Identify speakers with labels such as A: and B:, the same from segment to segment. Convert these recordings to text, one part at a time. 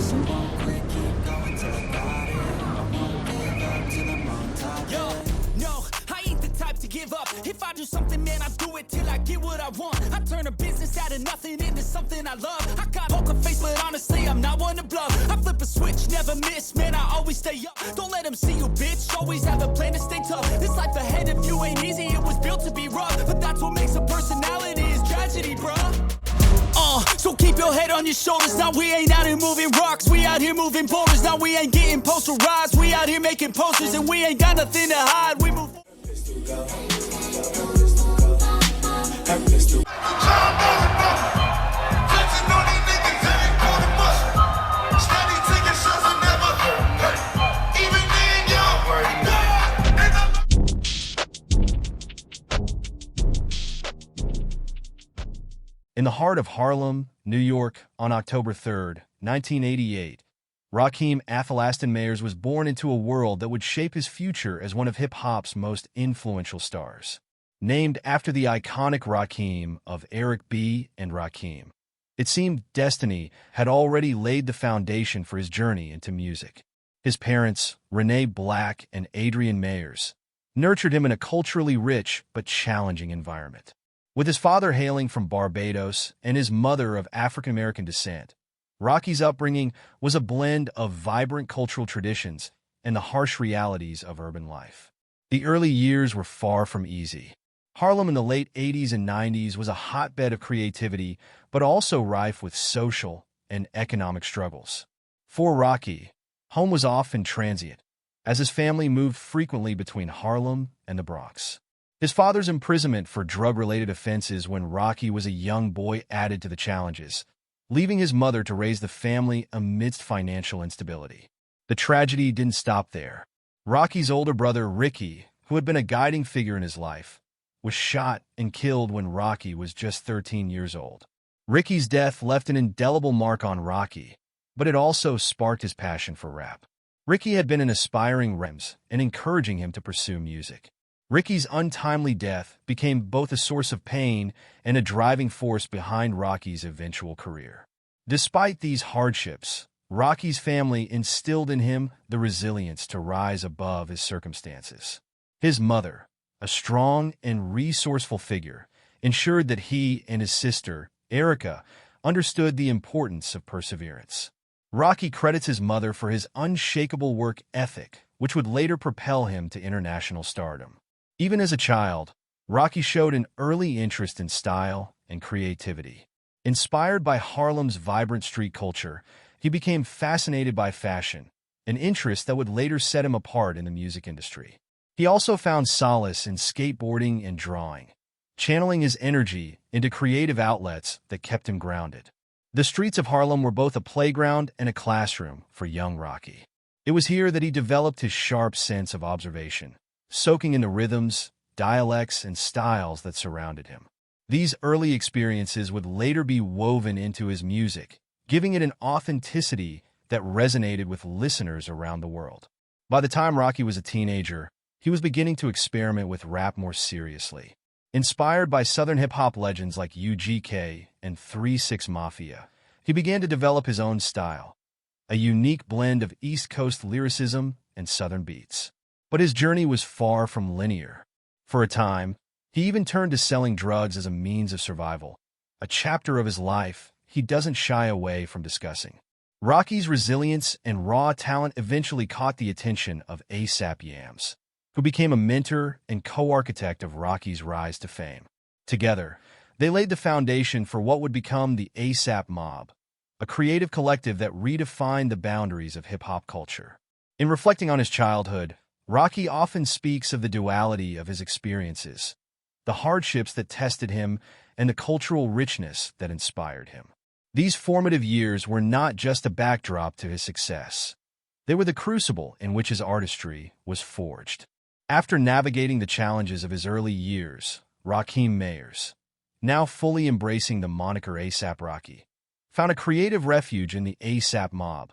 A: So won't quit, keep going till I got it. I won't give up till I'm on top. Yo, no, I ain't the type to give up. If I do something, man, I do it till I get what I want. I turn a business out of nothing into something I love. I got poker face, but honestly, I'm not one to bluff. I flip a switch, never miss, man, I always stay up. Don't let them see you, bitch, always have a plan to stay tough. This life ahead of you ain't easy, it was built to be rough. But that's what makes a personality, is tragedy, bruh. So keep your head on your shoulders. Now we ain't out here moving rocks, we out here moving boulders. Now we ain't getting posterized, we out here making posters. And we ain't got nothing to hide, we move.
B: In the heart of Harlem, New York, on October 3rd, 1988, Rakim Mayers was born into a world that would shape his future as one of hip-hop's most influential stars. Named after the iconic Rakim of Eric B. and Rakim, it seemed destiny had already laid the foundation for his journey into music. His parents, Renee Black and Adrian Mayers, nurtured him in a culturally rich but challenging environment. With his father hailing from Barbados and his mother of African-American descent, Rocky's upbringing was a blend of vibrant cultural traditions and the harsh realities of urban life. The early years were far from easy. Harlem in the late 80s and 90s was a hotbed of creativity, but also rife with social and economic struggles. For Rocky, home was often transient, as his family moved frequently between Harlem and the Bronx. His father's imprisonment for drug-related offenses when Rocky was a young boy added to the challenges, leaving his mother to raise the family amidst financial instability. The tragedy didn't stop there. Rocky's older brother, Ricky, who had been a guiding figure in his life, was shot and killed when Rocky was just 13 years old. Ricky's death left an indelible mark on Rocky, but it also sparked his passion for rap. Ricky had been an aspiring rapper and encouraging him to pursue music. Ricky's untimely death became both a source of pain and a driving force behind Rocky's eventual career. Despite these hardships, Rocky's family instilled in him the resilience to rise above his circumstances. His mother, a strong and resourceful figure, ensured that he and his sister, Erica, understood the importance of perseverance. Rocky credits his mother for his unshakable work ethic, which would later propel him to international stardom. Even as a child, Rocky showed an early interest in style and creativity. Inspired by Harlem's vibrant street culture, he became fascinated by fashion, an interest that would later set him apart in the music industry. He also found solace in skateboarding and drawing, channeling his energy into creative outlets that kept him grounded. The streets of Harlem were both a playground and a classroom for young Rocky. It was here that he developed his sharp sense of observation, soaking in the rhythms, dialects, and styles that surrounded him. These early experiences would later be woven into his music, giving it an authenticity that resonated with listeners around the world. By the time Rocky was a teenager, he was beginning to experiment with rap more seriously. Inspired by Southern hip-hop legends like UGK and 3 6 Mafia, he began to develop his own style, a unique blend of East Coast lyricism and Southern beats. But his journey was far from linear. For a time, he even turned to selling drugs as a means of survival, a chapter of his life he doesn't shy away from discussing. Rocky's resilience and raw talent eventually caught the attention of A$AP Yams, who became a mentor and co-architect of Rocky's rise to fame. Together, they laid the foundation for what would become the A$AP Mob, a creative collective that redefined the boundaries of hip-hop culture. In reflecting on his childhood, Rocky often speaks of the duality of his experiences, the hardships that tested him, and the cultural richness that inspired him. These formative years were not just a backdrop to his success. They were the crucible in which his artistry was forged. After navigating the challenges of his early years, Rakim Mayers, now fully embracing the moniker A$AP Rocky, found a creative refuge in the A$AP Mob,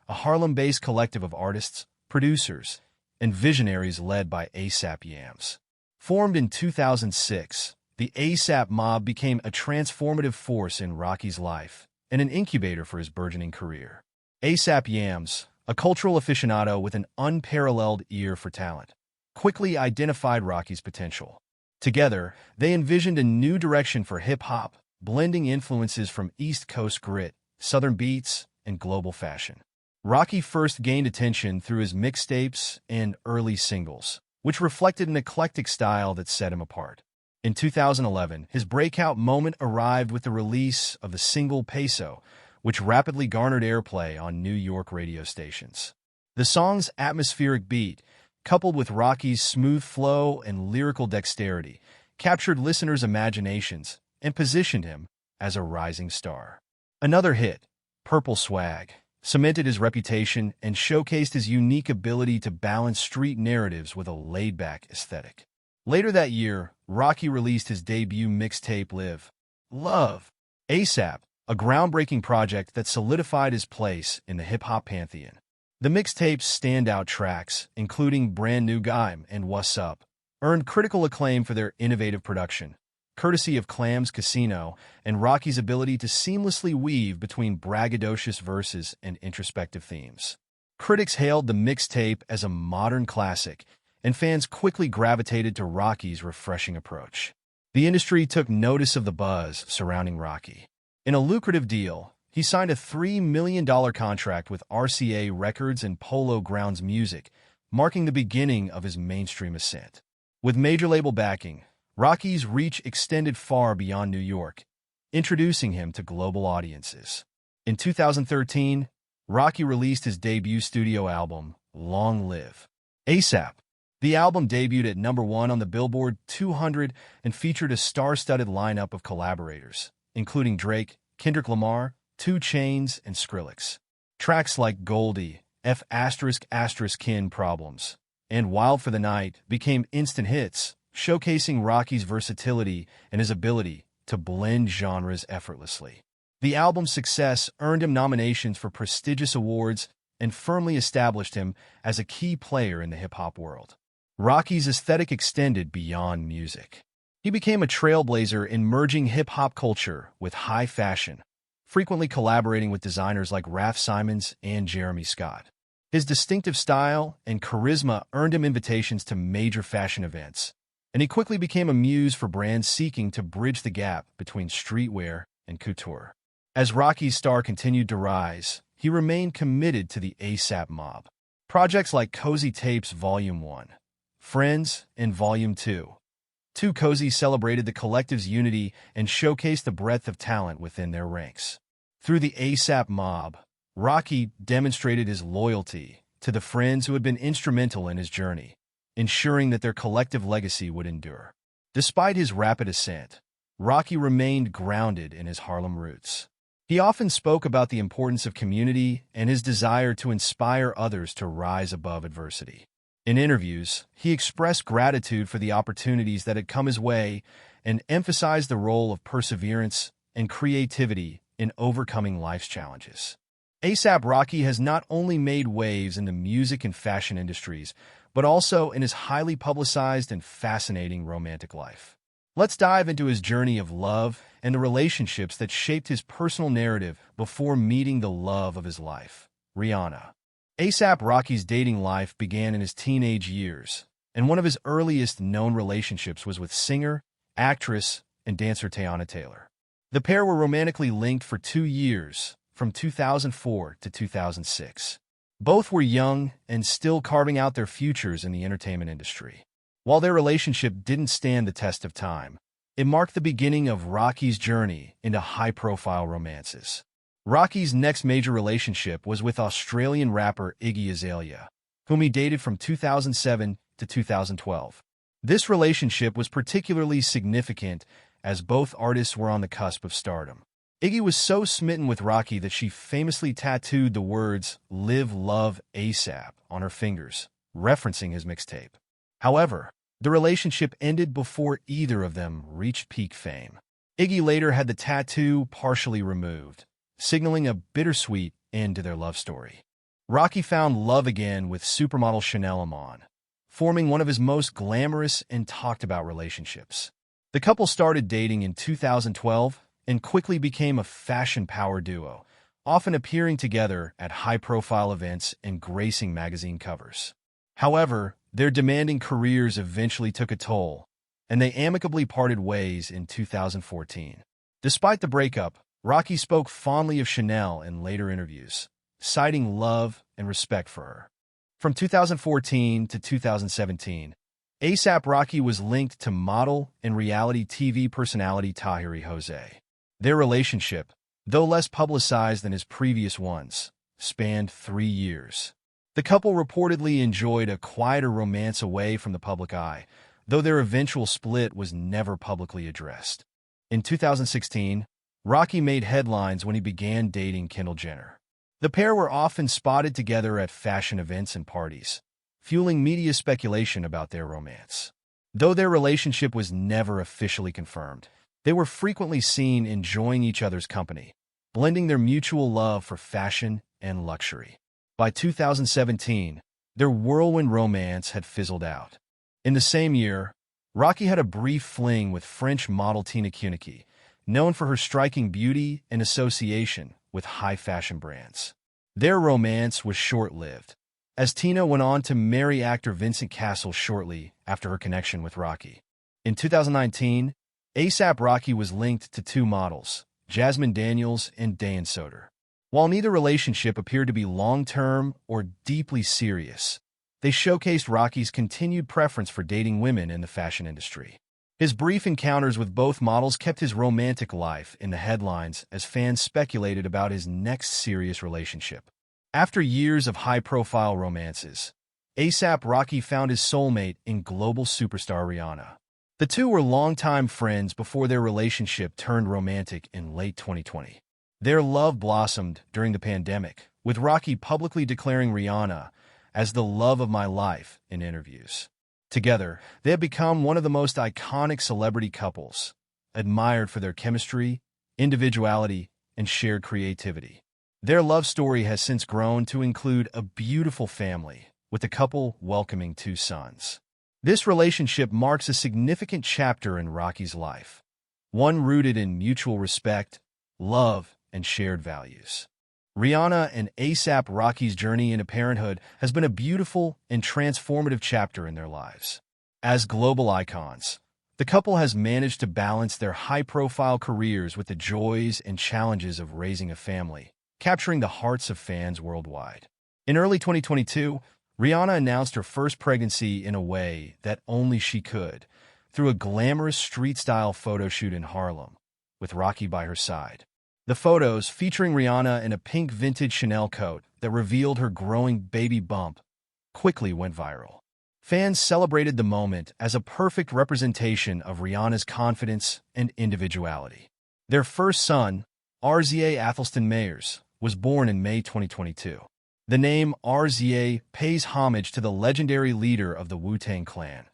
B: a Harlem-based collective of artists, producers, and visionaries led by A$AP Yams. Formed in 2006, the A$AP Mob became a transformative force in Rocky's life and an incubator for his burgeoning career. A$AP Yams, a cultural aficionado with an unparalleled ear for talent, quickly identified Rocky's potential. Together, they envisioned a new direction for hip-hop, blending influences from East Coast grit, Southern beats, and global fashion. Rocky first gained attention through his mixtapes and early singles, which reflected an eclectic style that set him apart. In 2011, his breakout moment arrived with the release of the single Peso, which rapidly garnered airplay on New York radio stations. The song's atmospheric beat, coupled with Rocky's smooth flow and lyrical dexterity, captured listeners' imaginations and positioned him as a rising star. Another hit, Purple Swag, cemented his reputation and showcased his unique ability to balance street narratives with a laid-back aesthetic. Later that year, Rocky released his debut mixtape Live, Love, A$AP, a groundbreaking project that solidified his place in the hip-hop pantheon. The mixtape's standout tracks, including Brand New Guy and What's Up, earned critical acclaim for their innovative production, courtesy of Clams Casino and Rocky's ability to seamlessly weave between braggadocious verses and introspective themes. Critics hailed the mixtape as a modern classic, and fans quickly gravitated to Rocky's refreshing approach. The industry took notice of the buzz surrounding Rocky. In a lucrative deal, he signed a $3 million contract with RCA Records and Polo Grounds Music, marking the beginning of his mainstream ascent. With major label backing, Rocky's reach extended far beyond New York, introducing him to global audiences. In 2013, Rocky released his debut studio album, Long Live, A$AP. The album debuted at #1 on the Billboard 200 and featured a star-studded lineup of collaborators, including Drake, Kendrick Lamar, 2 Chainz, and Skrillex. Tracks like Goldie, F****Kin Problems, and Wild for the Night became instant hits, showcasing Rocky's versatility and his ability to blend genres effortlessly. The album's success earned him nominations for prestigious awards and firmly established him as a key player in the hip-hop world. Rocky's aesthetic extended beyond music. He became a trailblazer in merging hip-hop culture with high fashion, frequently collaborating with designers like Raf Simons and Jeremy Scott. His distinctive style and charisma earned him invitations to major fashion events, and he quickly became a muse for brands seeking to bridge the gap between streetwear and couture. As Rocky's star continued to rise, he remained committed to the A$AP mob. Projects like Cozy Tapes Volume 1, Friends, and Volume 2. Cozy celebrated the collective's unity and showcased the breadth of talent within their ranks. Through the A$AP mob, Rocky demonstrated his loyalty to the friends who had been instrumental in his journey, ensuring that their collective legacy would endure. Despite his rapid ascent, Rocky remained grounded in his Harlem roots. He often spoke about the importance of community and his desire to inspire others to rise above adversity. In interviews, he expressed gratitude for the opportunities that had come his way and emphasized the role of perseverance and creativity in overcoming life's challenges. A$AP Rocky has not only made waves in the music and fashion industries, but also in his highly publicized and fascinating romantic life. Let's dive into his journey of love and the relationships that shaped his personal narrative before meeting the love of his life, Rihanna. A$AP Rocky's dating life began in his teenage years, and one of his earliest known relationships was with singer, actress, and dancer Teyana Taylor. The pair were romantically linked for 2 years, from 2004 to 2006. Both were young and still carving out their futures in the entertainment industry. While their relationship didn't stand the test of time, it marked the beginning of Rocky's journey into high-profile romances. Rocky's next major relationship was with Australian rapper Iggy Azalea, whom he dated from 2007 to 2012. This relationship was particularly significant as both artists were on the cusp of stardom. Iggy was so smitten with Rocky that she famously tattooed the words "Live, Love, A$AP" on her fingers, referencing his mixtape. However, the relationship ended before either of them reached peak fame. Iggy later had the tattoo partially removed, signaling a bittersweet end to their love story. Rocky found love again with supermodel Chanel Iman, forming one of his most glamorous and talked-about relationships. The couple started dating in 2012 and quickly became a fashion power duo, often appearing together at high-profile events and gracing magazine covers. However, their demanding careers eventually took a toll, and they amicably parted ways in 2014. Despite the breakup, Rocky spoke fondly of Chanel in later interviews, citing love and respect for her. From 2014 to 2017, A$AP Rocky was linked to model and reality TV personality Tahiri Jose. Their relationship, though less publicized than his previous ones, spanned 3 years. The couple reportedly enjoyed a quieter romance away from the public eye, though their eventual split was never publicly addressed. In 2016, Rocky made headlines when he began dating Kendall Jenner. The pair were often spotted together at fashion events and parties, fueling media speculation about their romance. Though their relationship was never officially confirmed, they were frequently seen enjoying each other's company, blending their mutual love for fashion and luxury. By 2017, their whirlwind romance had fizzled out. In the same year, Rocky had a brief fling with French model Tina Koenig, known for her striking beauty and association with high-fashion brands. Their romance was short-lived, as Tina went on to marry actor Vincent Cassel shortly after her connection with Rocky. In 2019, A$AP Rocky was linked to 2 models, Jasmine Daniels and Dayan Soder. While neither relationship appeared to be long-term or deeply serious, they showcased Rocky's continued preference for dating women in the fashion industry. His brief encounters with both models kept his romantic life in the headlines as fans speculated about his next serious relationship. After years of high-profile romances, A$AP Rocky found his soulmate in global superstar Rihanna. The two were longtime friends before their relationship turned romantic in late 2020. Their love blossomed during the pandemic, with Rocky publicly declaring Rihanna as the love of my life in interviews. Together, they have become one of the most iconic celebrity couples, admired for their chemistry, individuality, and shared creativity. Their love story has since grown to include a beautiful family, with the couple welcoming 2 sons. This relationship marks a significant chapter in Rocky's life, one rooted in mutual respect, love, and shared values. Rihanna and A$AP Rocky's journey into parenthood has been a beautiful and transformative chapter in their lives. As global icons, the couple has managed to balance their high-profile careers with the joys and challenges of raising a family, capturing the hearts of fans worldwide. In early 2022, Rihanna announced her first pregnancy in a way that only she could, through a glamorous street-style photo shoot in Harlem, with Rocky by her side. The photos, featuring Rihanna in a pink vintage Chanel coat that revealed her growing baby bump, quickly went viral. Fans celebrated the moment as a perfect representation of Rihanna's confidence and individuality. Their first son, RZA Athelston Mayers, was born in May 2022. The name RZA pays homage to the legendary leader of the Wu-Tang Clan,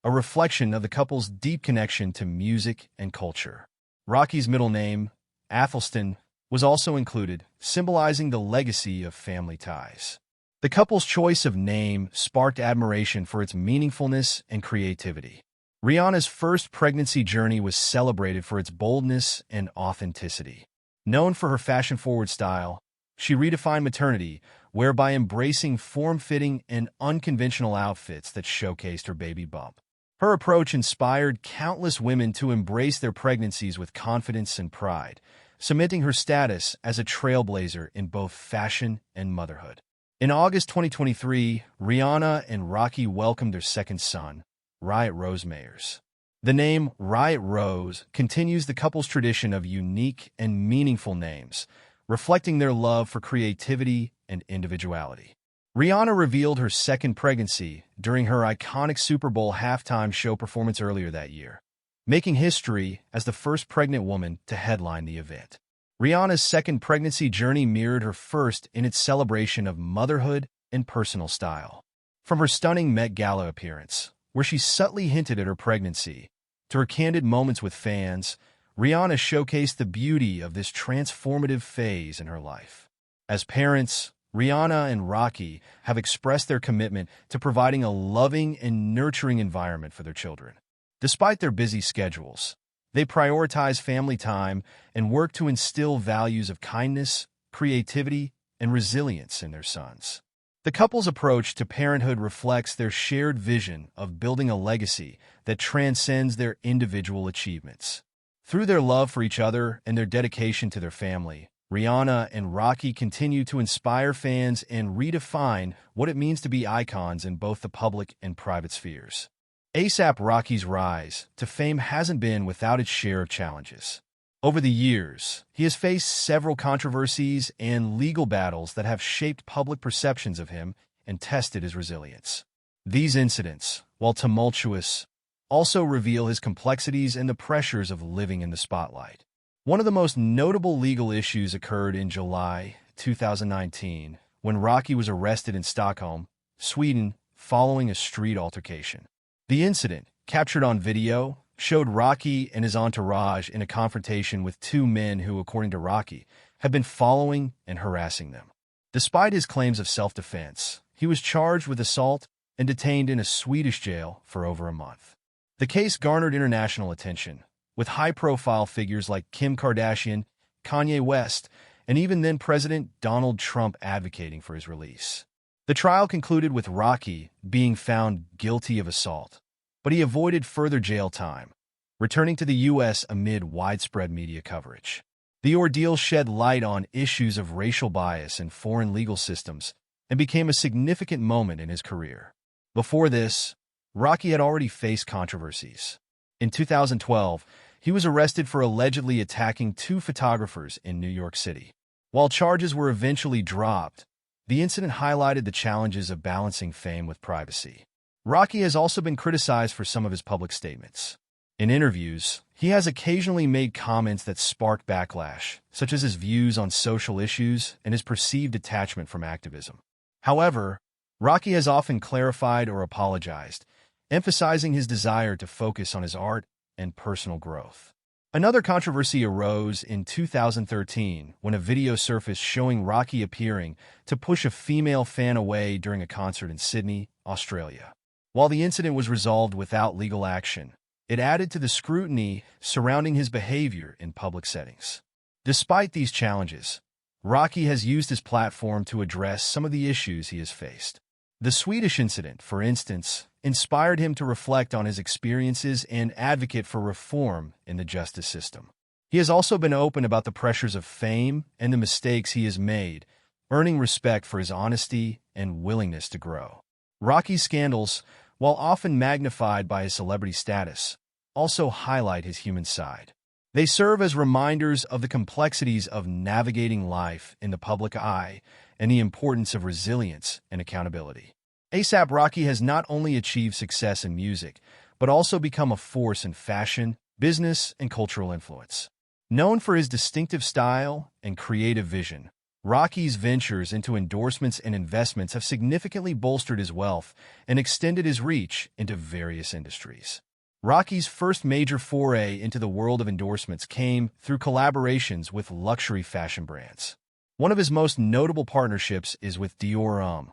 B: a reflection of the couple's deep connection to music and culture. Rocky's middle name, Athelston, was also included, symbolizing the legacy of family ties. The couple's choice of name sparked admiration for its meaningfulness and creativity. Rihanna's first pregnancy journey was celebrated for its boldness and authenticity. Known for her fashion-forward style, she redefined maternity, whereby embracing form-fitting and unconventional outfits that showcased her baby bump. Her approach inspired countless women to embrace their pregnancies with confidence and pride, cementing her status as a trailblazer in both fashion and motherhood. In August 2023, Rihanna and Rocky welcomed their second son, Riot Rose Mayers. The name Riot Rose continues the couple's tradition of unique and meaningful names, reflecting their love for creativity and individuality. Rihanna revealed her second pregnancy during her iconic Super Bowl halftime show performance earlier that year, making history as the first pregnant woman to headline the event. Rihanna's second pregnancy journey mirrored her first in its celebration of motherhood and personal style. From her stunning Met Gala appearance, where she subtly hinted at her pregnancy, to her candid moments with fans, Rihanna showcased the beauty of this transformative phase in her life. As parents, Rihanna and Rocky have expressed their commitment to providing a loving and nurturing environment for their children. Despite their busy schedules, they prioritize family time and work to instill values of kindness, creativity, and resilience in their sons. The couple's approach to parenthood reflects their shared vision of building a legacy that transcends their individual achievements. Through their love for each other and their dedication to their family, Rihanna and Rocky continue to inspire fans and redefine what it means to be icons in both the public and private spheres. A$AP Rocky's rise to fame hasn't been without its share of challenges. Over the years, he has faced several controversies and legal battles that have shaped public perceptions of him and tested his resilience. These incidents, while tumultuous, also reveal his complexities and the pressures of living in the spotlight. One of the most notable legal issues occurred in July 2019 when Rocky was arrested in Stockholm, Sweden, following a street altercation. The incident, captured on video, showed Rocky and his entourage in a confrontation with two men who, according to Rocky, had been following and harassing them. Despite his claims of self-defense, he was charged with assault and detained in a Swedish jail for over a month. The case garnered international attention, with high-profile figures like Kim Kardashian, Kanye West, and even then-President Donald Trump advocating for his release. The trial concluded with Rocky being found guilty of assault, but he avoided further jail time, returning to the U.S. amid widespread media coverage. The ordeal shed light on issues of racial bias in foreign legal systems and became a significant moment in his career. Before this, Rocky had already faced controversies. In 2012, he was arrested for allegedly attacking two photographers in New York City. While charges were eventually dropped, the incident highlighted the challenges of balancing fame with privacy. Rocky has also been criticized for some of his public statements. In interviews, he has occasionally made comments that spark backlash, such as his views on social issues and his perceived detachment from activism. However, Rocky has often clarified or apologized, emphasizing his desire to focus on his art and personal growth. Another controversy arose in 2013 when a video surfaced showing Rocky appearing to push a female fan away during a concert in Sydney, Australia. While the incident was resolved without legal action, it added to the scrutiny surrounding his behavior in public settings. Despite these challenges, Rocky has used his platform to address some of the issues he has faced. The Swedish incident, for instance, inspired him to reflect on his experiences and advocate for reform in the justice system. He has also been open about the pressures of fame and the mistakes he has made, earning respect for his honesty and willingness to grow. Rocky's scandals, while often magnified by his celebrity status, also highlight his human side. They serve as reminders of the complexities of navigating life in the public eye and the importance of resilience and accountability. A$AP Rocky has not only achieved success in music, but also become a force in fashion, business, and cultural influence. Known for his distinctive style and creative vision, Rocky's ventures into endorsements and investments have significantly bolstered his wealth and extended his reach into various industries. Rocky's first major foray into the world of endorsements came through collaborations with luxury fashion brands. One of his most notable partnerships is with Dior,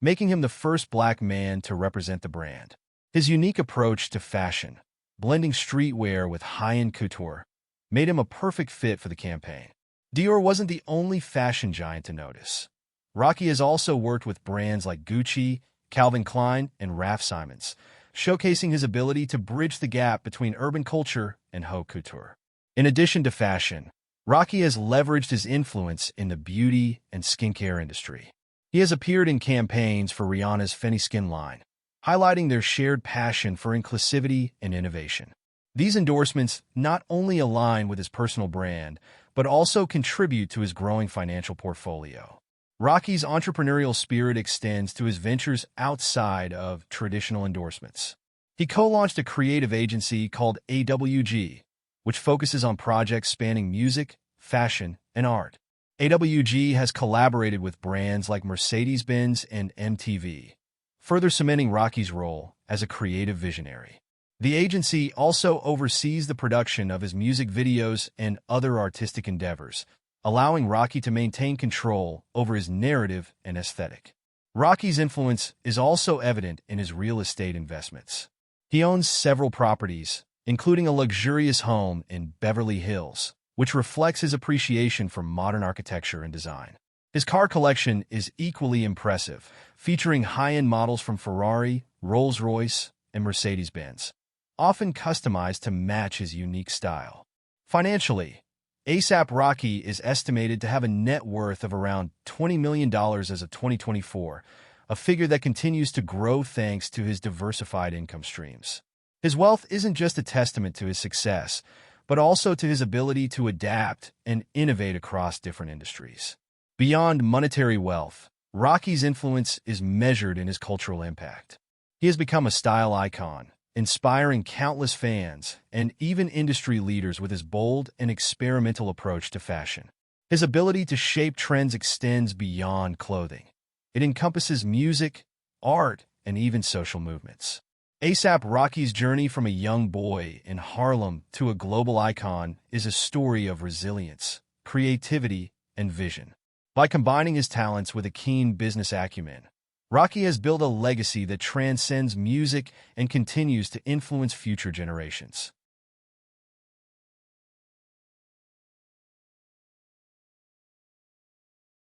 B: making him the first black man to represent the brand. His unique approach to fashion, blending streetwear with high-end couture, made him a perfect fit for the campaign. Dior wasn't the only fashion giant to notice. Rocky has also worked with brands like Gucci, Calvin Klein, and Raf Simons, showcasing his ability to bridge the gap between urban culture and haute couture. In addition to fashion, Rocky has leveraged his influence in the beauty and skincare industry. He has appeared in campaigns for Rihanna's Fenty Skin line, highlighting their shared passion for inclusivity and innovation. These endorsements not only align with his personal brand, but also contribute to his growing financial portfolio. Rocky's entrepreneurial spirit extends to his ventures outside of traditional endorsements. He co-launched a creative agency called AWG, which focuses on projects spanning music, fashion, and art. AWG has collaborated with brands like Mercedes-Benz and MTV, further cementing Rocky's role as a creative visionary. The agency also oversees the production of his music videos and other artistic endeavors, allowing Rocky to maintain control over his narrative and aesthetic. Rocky's influence is also evident in his real estate investments. He owns several properties, including a luxurious home in Beverly Hills, which reflects his appreciation for modern architecture and design. His car collection is equally impressive, featuring high-end models from Ferrari, Rolls-Royce, and Mercedes-Benz, often customized to match his unique style. Financially, A$AP Rocky is estimated to have a net worth of around $20 million as of 2024, a figure that continues to grow thanks to his diversified income streams. His wealth isn't just a testament to his success, but also to his ability to adapt and innovate across different industries. Beyond monetary wealth, Rocky's influence is measured in his cultural impact. He has become a style icon, inspiring countless fans and even industry leaders with his bold and experimental approach to fashion. His ability to shape trends extends beyond clothing. It encompasses music, art, and even social movements. A$AP Rocky's journey from a young boy in Harlem to a global icon is a story of resilience, creativity, and vision. By combining his talents with a keen business acumen, Rocky has built a legacy that transcends music and continues to influence future generations.